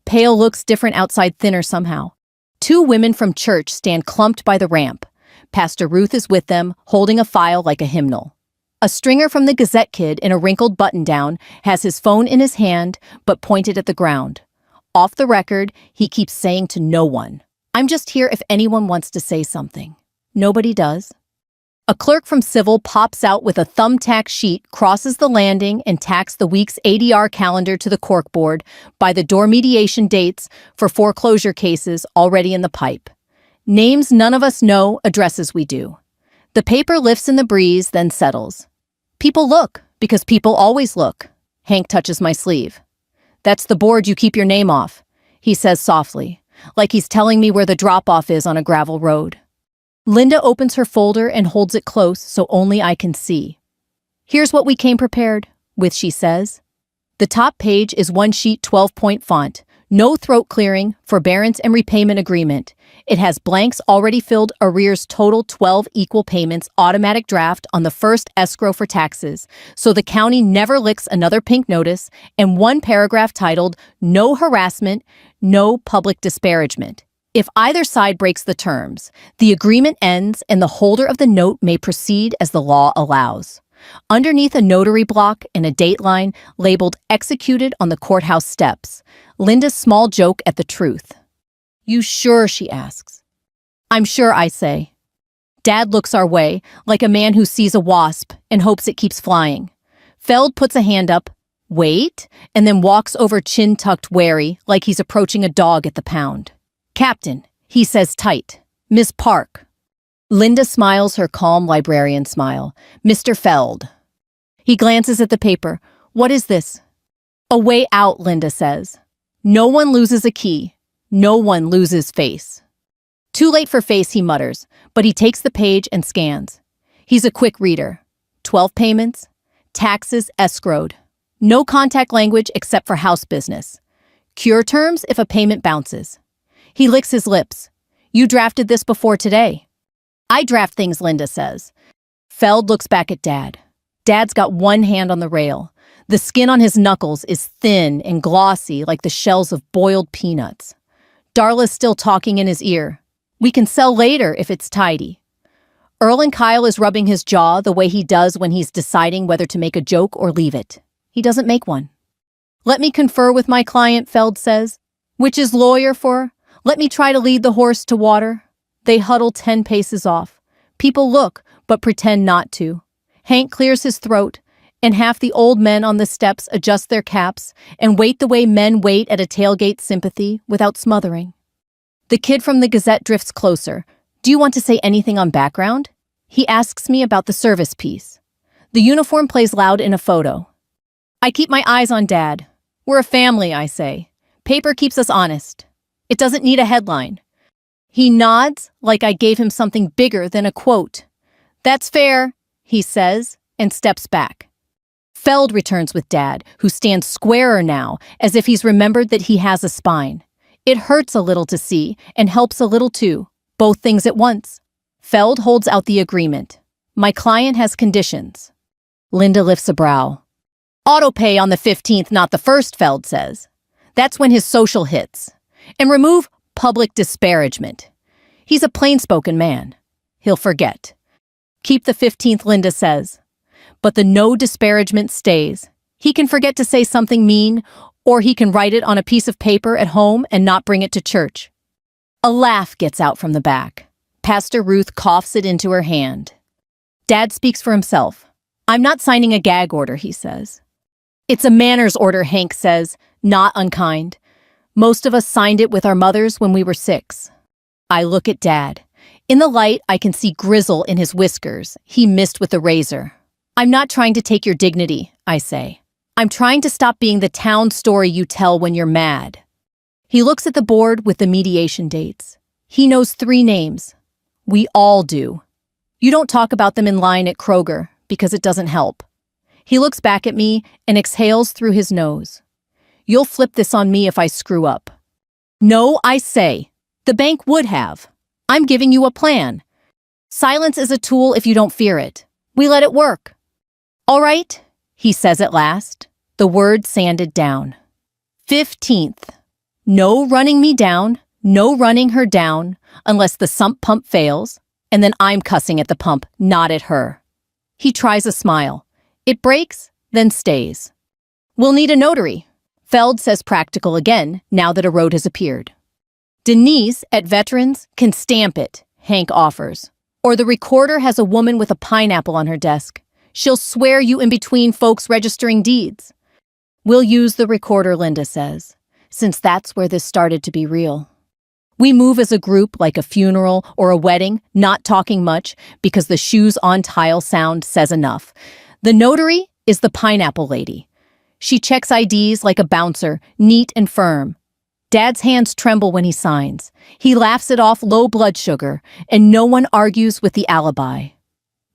Pale looks different outside, thinner somehow. 2 women from church stand clumped by the ramp. Pastor Ruth is with them, holding a file like a hymnal. A stringer from the Gazette kid in a wrinkled button-down has his phone in his hand, but pointed at the ground. Off the record, he keeps saying to no one, "I'm just here if anyone wants to say something." Nobody does. A clerk from Civil pops out with a thumbtack sheet, crosses the landing, and tacks the week's ADR calendar to the corkboard by the door mediation dates for foreclosure cases already in the pipe. Names none of us know, addresses we do. The paper lifts in the breeze, then settles. People look, because people always look. Hank touches my sleeve. "That's the board you keep your name off," he says softly, like he's telling me where the drop-off is on a gravel road. Linda opens her folder and holds it close so only I can see. "Here's what we came prepared with," she says. The top page is one sheet 12-point font, no throat clearing, forbearance and repayment agreement. It has blanks already filled, arrears total 12 equal payments, automatic draft on the first escrow for taxes, so the county never licks another pink notice, and one paragraph titled, "No harassment, no public disparagement." If either side breaks the terms, the agreement ends and the holder of the note may proceed as the law allows. Underneath a notary block and a dateline labeled "Executed on the courthouse steps," Linda's small joke at the truth. "You sure?" she asks. "I'm sure," I say. Dad looks our way, like a man who sees a wasp and hopes it keeps flying. Feld puts a hand up, "Wait," and then walks over chin-tucked wary, like he's approaching a dog at the pound. "Captain," he says tight. "Miss Park." Linda smiles her calm librarian smile. "Mr. Feld." He glances at the paper. "What is this?" "A way out," Linda says. "No one loses a key. No one loses face." "Too late for face," he mutters, but he takes the page and scans. He's a quick reader. 12 payments. Taxes escrowed. No contact language except for house business. Cure terms if a payment bounces. He licks his lips. "You drafted this before today." "I draft things," Linda says. Feld looks back at Dad. Dad's got one hand on the rail. The skin on his knuckles is thin and glossy like the shells of boiled peanuts. Darla's still talking in his ear. "We can sell later if it's tidy." Earl and Kyle is rubbing his jaw the way he does when he's deciding whether to make a joke or leave it. He doesn't make one. "Let me confer with my client," Feld says. "Which is lawyer for? Let me try to lead the horse to water." They huddle 10 paces off. People look, but pretend not to. Hank clears his throat, and half the old men on the steps adjust their caps and wait the way men wait at a tailgate sympathy without smothering. The kid from the Gazette drifts closer. "Do you want to say anything on background?" He asks me about the service piece. The uniform plays loud in a photo. I keep my eyes on Dad. "We're a family," I say. "Paper keeps us honest. It doesn't need a headline." He nods like I gave him something bigger than a quote. "That's fair," he says, and steps back. Feld returns with Dad, who stands squarer now, as if he's remembered that he has a spine. It hurts a little to see, and helps a little too, both things at once. Feld holds out the agreement. "My client has conditions." Linda lifts a brow. "Auto pay on the 15th, not the 1st, Feld says. That's when his social hits. And remove public disparagement. He's a plain-spoken man. He'll forget. Keep the 15th, Linda says. But the no disparagement stays. He can forget to say something mean, or he can write it on a piece of paper at home and not bring it to church." A laugh gets out from the back. Pastor Ruth coughs it into her hand. Dad speaks for himself. "I'm not signing a gag order," he says. "It's a manners order," Hank says, not unkind. "Most of us signed it with our mothers when we were 6. I look at Dad. In the light, I can see grizzle in his whiskers. He missed with the razor. "I'm not trying to take your dignity," I say. "I'm trying to stop being the town story you tell when you're mad." He looks at the board with the mediation dates. He knows 3 names. We all do. You don't talk about them in line at Kroger, because it doesn't help. He looks back at me and exhales through his nose. "You'll flip this on me if I screw up." "No," I say. "The bank would have. I'm giving you a plan. Silence is a tool if you don't fear it. We let it work." "All right," he says at last. The word sanded down. 15th. No running me down, no running her down, unless the sump pump fails. and then I'm cussing at the pump, not at her. He tries a smile. It breaks, then stays. We'll need a notary. Feld says practical again, now that a road has appeared. Denise, at Veterans, can stamp it, Hank offers. Or the recorder has a woman with a pineapple on her desk. She'll swear you in between folks registering deeds. We'll use the recorder, Linda says, since that's where this started to be real. We move as a group like a funeral or a wedding, not talking much because the shoes on tile sound says enough. The notary is the pineapple lady. She checks IDs like a bouncer, neat and firm. Dad's hands tremble when he signs. He laughs it off low blood sugar, and no one argues with the alibi.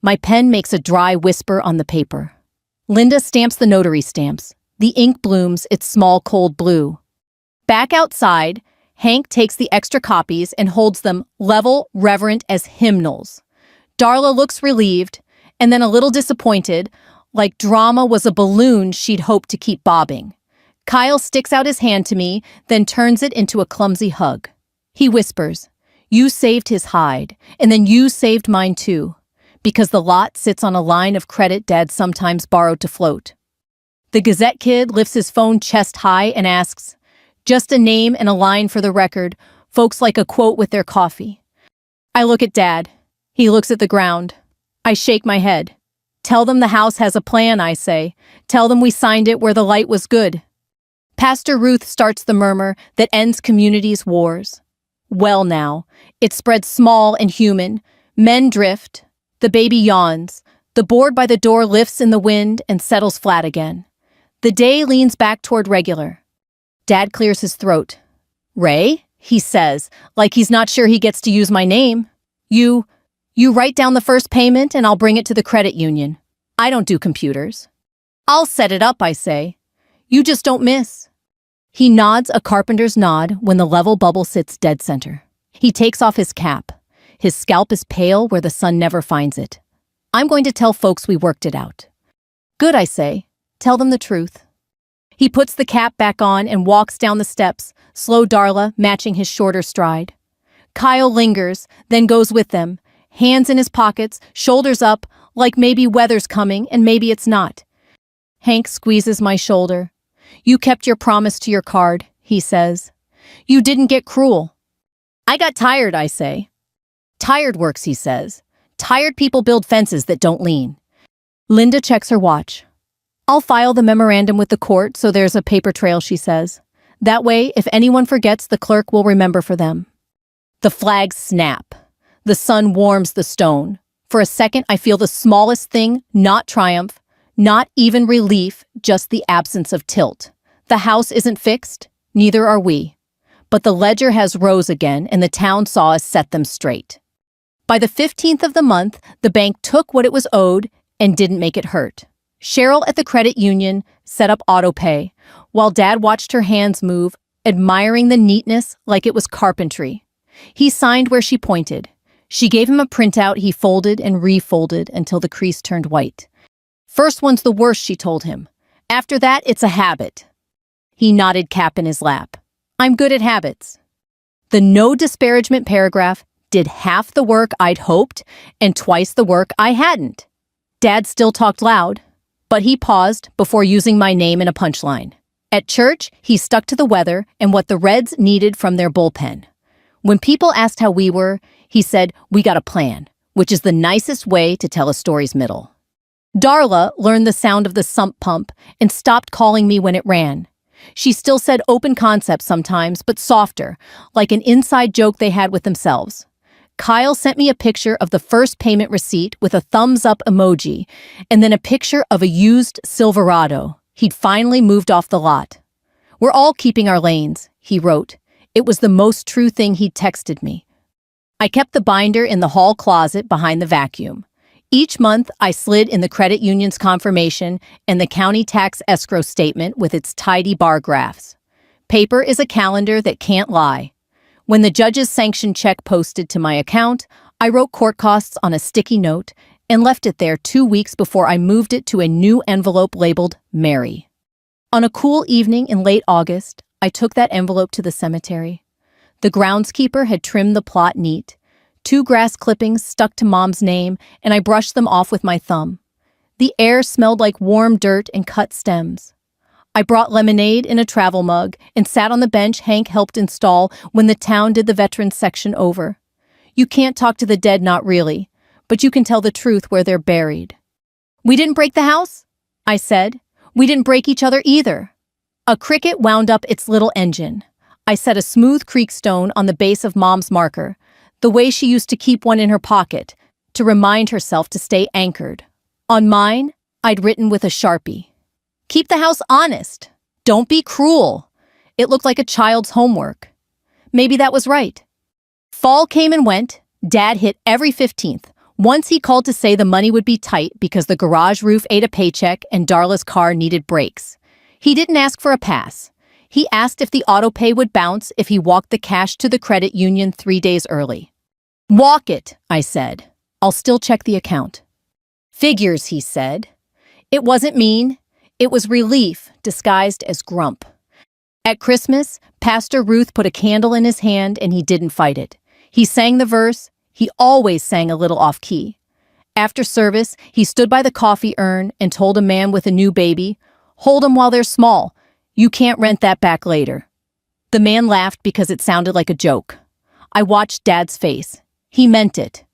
My pen makes a dry whisper on the paper. Linda stamps the notary stamps. The ink blooms its small cold blue. Back outside, Hank takes the extra copies and holds them level, reverent as hymnals. Darla looks relieved, and then a little disappointed, like drama was a balloon she'd hoped to keep bobbing. Kyle sticks out his hand to me, then turns it into a clumsy hug. He whispers, "You saved his hide, and then you saved mine too," because the lot sits on a line of credit Dad sometimes borrowed to float. The Gazette kid lifts his phone chest high and asks, "Just a name and a line for the record. Folks like a quote with their coffee." I look at Dad. He looks at the ground. I shake my head. "Tell them the house has a plan," I say. "Tell them we signed it where the light was good." Pastor Ruth starts the murmur that ends communities' wars. Well now, it spreads small and human. Men drift. The baby yawns. The board by the door lifts in the wind and settles flat again. The day leans back toward regular. Dad clears his throat. "Ray," he says, like he's not sure he gets to use my name. You write down the first payment and I'll bring it to the credit union. I don't do computers." "I'll set it up," I say. "You just don't miss." He nods a carpenter's nod when the level bubble sits dead center. He takes off his cap. His scalp is pale where the sun never finds it. "I'm going to tell folks we worked it out." "Good," I say. "Tell them the truth." He puts the cap back on and walks down the steps, slow Darla matching his shorter stride. Kyle lingers, then goes with them, hands in his pockets, shoulders up, like maybe weather's coming and maybe it's not. Hank squeezes my shoulder. "You kept your promise to your card," he says. "You didn't get cruel." "I got tired," I say. "Tired works," he says. "Tired people build fences that don't lean." Linda checks her watch. "I'll file the memorandum with the court so there's a paper trail," she says. "That way, if anyone forgets, the clerk will remember for them." The flags snap. The sun warms the stone. For a second, I feel the smallest thing, not triumph, not even relief, just the absence of tilt. The house isn't fixed, neither are we. But the ledger has rows again, and the town saw us set them straight. By the 15th of the month, the bank took what it was owed and didn't make it hurt. Cheryl at the credit union set up auto pay, while Dad watched her hands move, admiring the neatness like it was carpentry. He signed where she pointed. She gave him a printout he folded and refolded until the crease turned white. "First one's the worst," she told him. "After that, it's a habit." He nodded, cap in his lap. "I'm good at habits." The no disparagement paragraph did half the work I'd hoped and twice the work I hadn't. Dad still talked loud, but he paused before using my name in a punchline. At church, he stuck to the weather and what the Reds needed from their bullpen. When people asked how we were, he said, "We got a plan," which is the nicest way to tell a story's middle. Darla learned the sound of the sump pump and stopped calling me when it ran. She still said open concept sometimes, but softer, like an inside joke they had with themselves. Kyle sent me a picture of the first payment receipt with a thumbs-up emoji, and then a picture of a used Silverado. He'd finally moved off the lot. "We're all keeping our lanes," he wrote. It was the most true thing he'd texted me. I kept the binder in the hall closet behind the vacuum. Each month, I slid in the credit union's confirmation and the county tax escrow statement with its tidy bar graphs. Paper is a calendar that can't lie. When the judge's sanctioned check posted to my account, I wrote court costs on a sticky note and left it there 2 weeks before I moved it to a new envelope labeled Mary. On a cool evening in late August, I took that envelope to the cemetery. The groundskeeper had trimmed the plot neat. 2 grass clippings stuck to Mom's name, and I brushed them off with my thumb. The air smelled like warm dirt and cut stems. I brought lemonade in a travel mug and sat on the bench Hank helped install when the town did the veterans section over. You can't talk to the dead, not really, but you can tell the truth where they're buried. "We didn't break the house?" I said. "We didn't break each other either." A cricket wound up its little engine. I set a smooth creak stone on the base of Mom's marker, the way she used to keep one in her pocket, to remind herself to stay anchored. On mine, I'd written with a Sharpie, "Keep the house honest. Don't be cruel." It looked like a child's homework. Maybe that was right. Fall came and went. Dad hit every 15th. Once he called to say the money would be tight because the garage roof ate a paycheck and Darla's car needed brakes. He didn't ask for a pass. He asked if the auto pay would bounce if he walked the cash to the credit union 3 days early. "Walk it," I said. "I'll still check the account." "Figures," he said. It wasn't mean. It was relief disguised as grump. At Christmas, Pastor Ruth put a candle in his hand and he didn't fight it. He sang the verse. He always sang a little off-key. After service, he stood by the coffee urn and told a man with a new baby, "Hold them while they're small. You can't rent that back later." The man laughed because it sounded like a joke. I watched Dad's face. He meant it.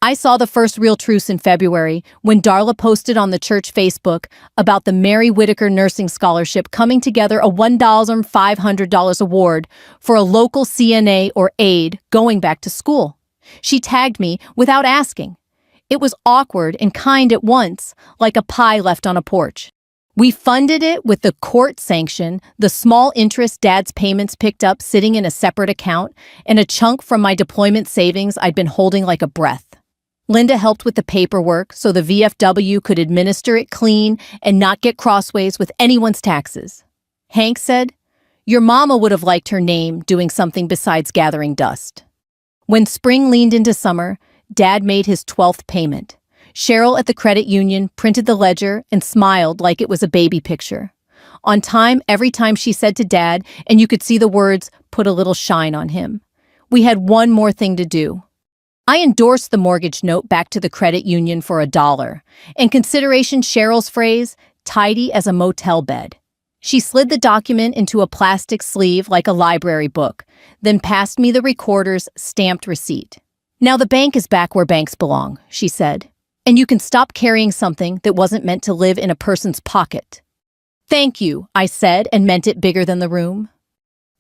I saw the first real truce in February when Darla posted on the church Facebook about the Mary Whitaker Nursing Scholarship coming together, a $1,500 award for a local CNA or aide going back to school. She tagged me without asking. It was awkward and kind at once, like a pie left on a porch. We funded it with the court sanction, the small interest Dad's payments picked up sitting in a separate account, and a chunk from my deployment savings I'd been holding like a breath. Linda helped with the paperwork so the VFW could administer it clean and not get crossways with anyone's taxes. Hank said, "Your mama would have liked her name doing something besides gathering dust." When spring leaned into summer, Dad made his 12th payment. Cheryl at the credit union printed the ledger and smiled like it was a baby picture. On time every time she said to Dad, and you could see the words, "Put a little shine on him." We had one more thing to do. I endorsed the mortgage note back to the credit union for $1. In consideration, Cheryl's phrase, "tidy as a motel bed." She slid the document into a plastic sleeve like a library book, then passed me the recorder's stamped receipt. "Now the bank is back where banks belong," she said, "and you can stop carrying something that wasn't meant to live in a person's pocket." "Thank you," I said, and meant it bigger than the room.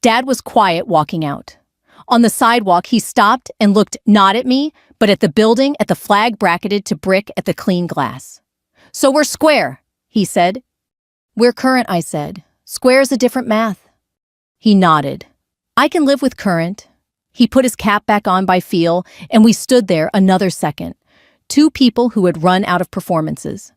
Dad was quiet walking out. On the sidewalk, he stopped and looked not at me, but at the building, at the flag bracketed to brick, at the clean glass. "So we're square," he said. "We're current," I said. "Square's a different math." He nodded. "I can live with current." He put his cap back on by feel, and we stood there another second. Two people who had run out of performances.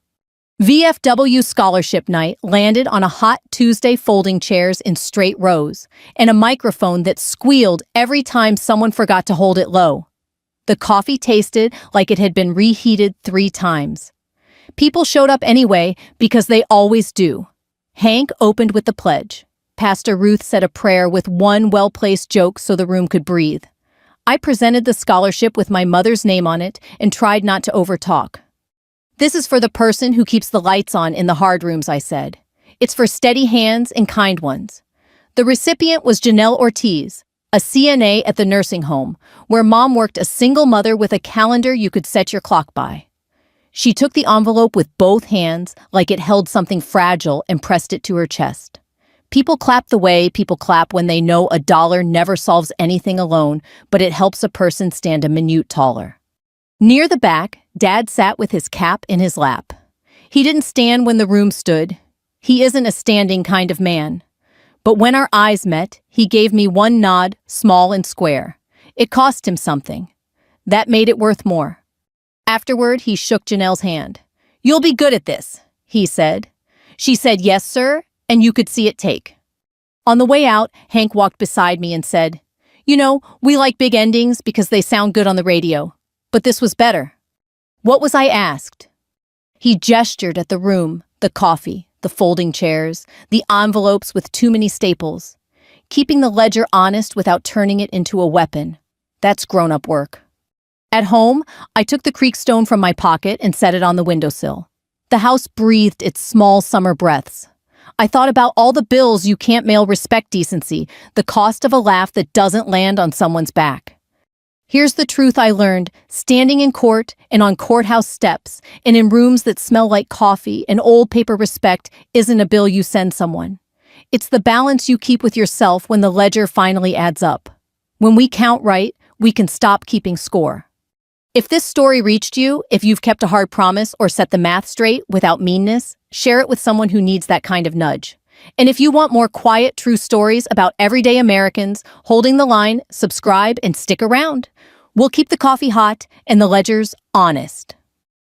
VFW scholarship night landed on a hot Tuesday, folding chairs in straight rows, and a microphone that squealed every time someone forgot to hold it low. The coffee tasted like it had been reheated 3 times. People showed up anyway because they always do. Hank opened with the pledge. Pastor Ruth said a prayer with one well-placed joke so the room could breathe. I presented the scholarship with my mother's name on it and tried not to overtalk. "This is for the person who keeps the lights on in the hard rooms," I said. "It's for steady hands and kind ones." The recipient was Janelle Ortiz, a CNA at the nursing home, where Mom worked, a single mother with a calendar you could set your clock by. She took the envelope with both hands like it held something fragile and pressed it to her chest. People clap the way people clap when they know $1 never solves anything alone, but it helps a person stand a minute taller. Near the back, Dad sat with his cap in his lap. He didn't stand when the room stood. He isn't a standing kind of man. But when our eyes met, he gave me one nod, small and square. It cost him something. That made it worth more. Afterward, he shook Janelle's hand. "You'll be good at this," he said. She said, "Yes, sir," and you could see it take. On the way out, Hank walked beside me and said, "You know, we like big endings because they sound good on the radio. But this was better." What was I asked? He gestured at the room, the coffee, the folding chairs, the envelopes with too many staples. Keeping the ledger honest without turning it into a weapon. That's grown-up work. At home, I took the creek stone from my pocket and set it on the windowsill. The house breathed its small summer breaths. I thought about all the bills you can't mail respect decency, the cost of a laugh that doesn't land on someone's back. Here's the truth I learned, standing in court and on courthouse steps and in rooms that smell like coffee and old paper respect isn't a bill you send someone. It's the balance you keep with yourself when the ledger finally adds up. When we count right, we can stop keeping score. If this story reached you, if you've kept a hard promise or set the math straight without meanness, share it with someone who needs that kind of nudge. And if you want more quiet, true stories about everyday Americans holding the line, subscribe and stick around. We'll keep the coffee hot and the ledgers honest.